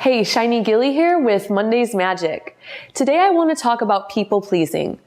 Hey, Shiny Gilly here with Monday's Magic. Today I want to talk about people pleasing.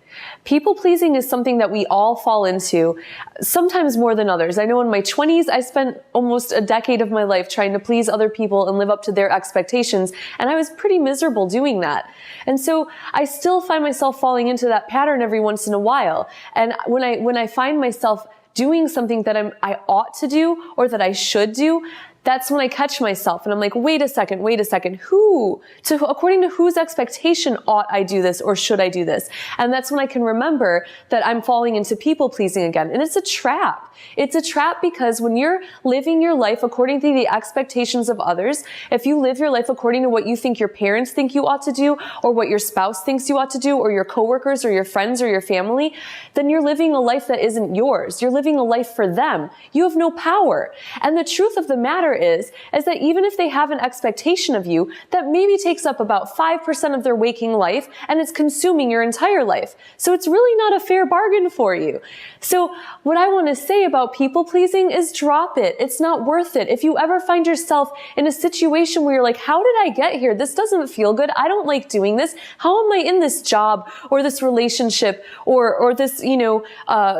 People pleasing is something that we all fall into, sometimes more than others. I know in my 20s, I spent almost a decade of my life trying to please other people and live up to their expectations, and I was pretty miserable doing that. And so I still find myself falling into that pattern every once in a while. And when I find myself doing something that I ought to do or that I should do, that's when I catch myself and I'm like, wait a second, according to whose expectation ought I do this or should I do this? And that's when I can remember that I'm falling into people pleasing again. And it's a trap. It's a trap because when you're living your life according to the expectations of others, if you live your life according to what you think your parents think you ought to do, or what your spouse thinks you ought to do, or your coworkers or your friends or your family, then you're living a life that isn't yours. You're living a life for them. You have no power. And the truth of the matter is that even if they have an expectation of you that maybe takes up about 5% of their waking life and it's consuming your entire life. So it's really not a fair bargain for you. So what I want to say about people pleasing is drop it. It's not worth it. If you ever find yourself in a situation where you're like, how did I get here? This doesn't feel good. I don't like doing this. How am I in this job or this relationship or this,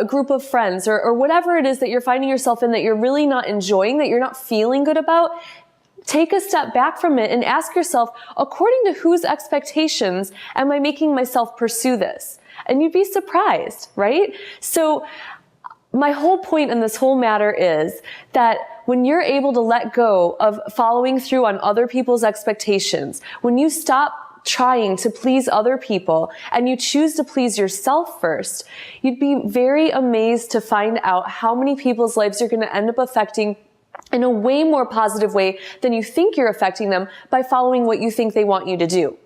group of friends or whatever it is that you're finding yourself in that you're really not enjoying, that you're not feeling good about? Take a step back from it and ask yourself, according to whose expectations am I making myself pursue this? And you'd be surprised, right? So my whole point in this whole matter is that when you're able to let go of following through on other people's expectations, when you stop trying to please other people and you choose to please yourself first, you'd be very amazed to find out how many people's lives you're going to end up affecting in a way more positive way than you think you're affecting them by following what you think they want you to do.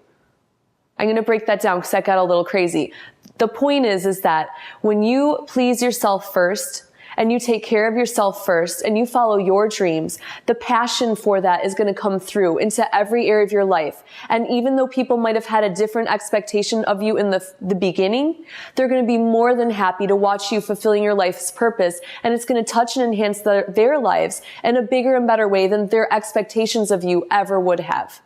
I'm going to break that down because that got a little crazy. The point is that when you please yourself first and you take care of yourself first and you follow your dreams, the passion for that is going to come through into every area of your life. And even though people might have had a different expectation of you in the beginning, they're going to be more than happy to watch you fulfilling your life's purpose. And it's going to touch and enhance their lives in a bigger and better way than their expectations of you ever would have.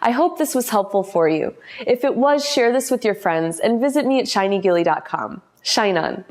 I hope this was helpful for you. If it was, share this with your friends and visit me at shinygilly.com. Shine on.